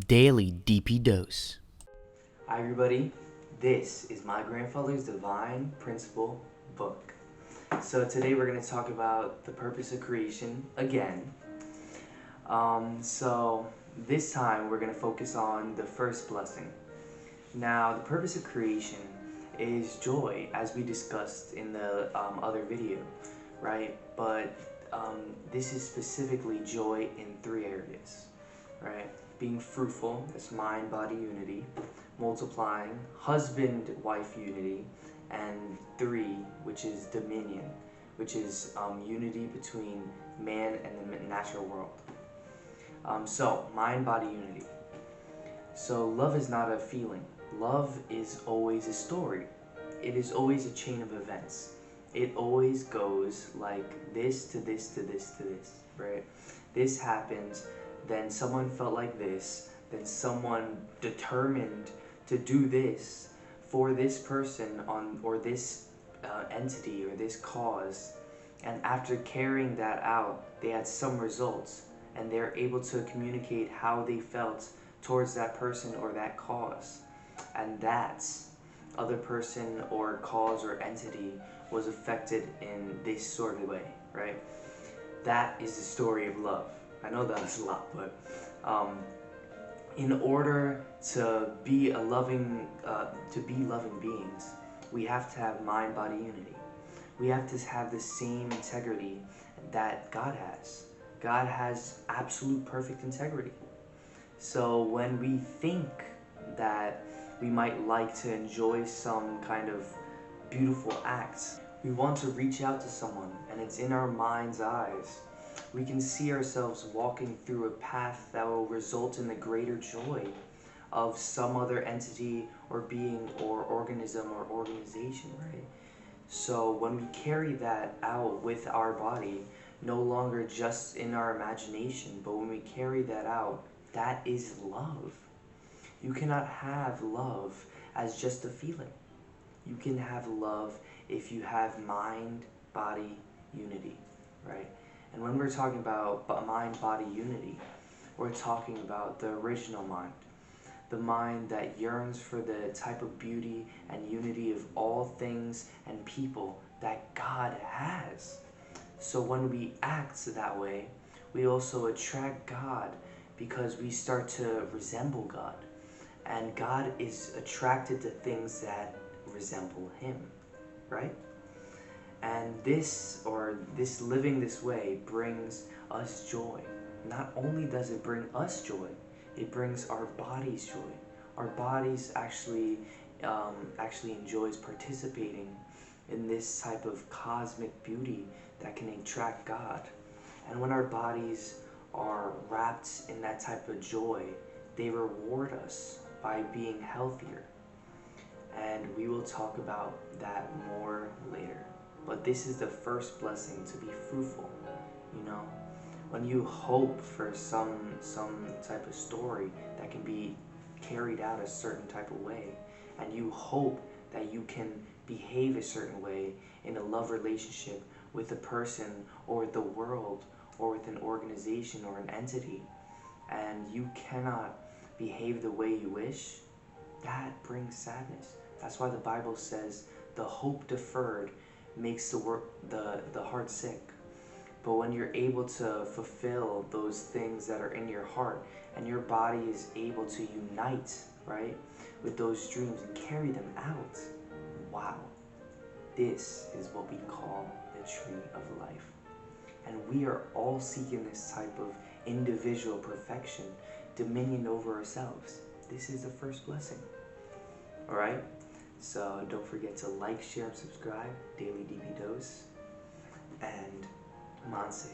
Daily DP Dose. Hi everybody, this is my grandfather's Divine Principle book. So today we're going to talk about the purpose of creation again. So this time we're going to focus on the first blessing. Now the purpose of creation is joy, as we discussed in the other video, right? But this is specifically joy in three areas, right? Being fruitful, that's mind, body unity. Multiplying, husband-wife unity. And three, which is dominion, which is unity between man and the natural world. So, mind, body unity. So love is not a feeling. Love is always a story. It is always a chain of events. It always goes like this to this to this to this, right? This happens, then someone felt like this, then someone determined to do this for this person or this entity or this cause, and after carrying that out, they had some results, and they're able to communicate how they felt towards that person or that cause, and that's other person or cause or entity was affected in this sort of way, right? That is the story of love. I know that was a lot, but in order to be loving beings, we have to have mind-body unity. We have to have the same integrity that God has. God has absolute perfect integrity. So when we think that we might like to enjoy some kind of beautiful acts, we want to reach out to someone, and it's in our mind's eyes. We can see ourselves walking through a path that will result in the greater joy of some other entity or being or organism or organization, right? So when we carry that out with our body, no longer just in our imagination, but when we carry that out, that is love. You cannot have love as just a feeling. You can have love if you have mind-body unity, right? And when we're talking about mind-body unity, we're talking about the original mind. The mind that yearns for the type of beauty and unity of all things and people that God has. So when we act that way, we also attract God because we start to resemble God. And God is attracted to things that resemble Him, right? And this living this way brings us joy. Not only does it bring us joy, it brings our bodies joy. Our bodies actually enjoys participating in this type of cosmic beauty that can attract God. And when our bodies are wrapped in that type of joy, they reward us by being healthier. And we will talk about that more later. But this is the first blessing, to be fruitful, you know? When you hope for some type of story that can be carried out a certain type of way, and you hope that you can behave a certain way in a love relationship with a person or with the world or with an organization or an entity, and you cannot behave the way you wish, that brings sadness. That's why the Bible says the hope deferred makes the heart sick. But when you're able to fulfill those things that are in your heart, and your body is able to unite, right, with those dreams and carry them out, wow, this is what we call the tree of life. And we are all seeking this type of individual perfection, dominion over ourselves. This is the first blessing. All right? So don't forget to like, share, and subscribe. Daily DP Dose. And Monse.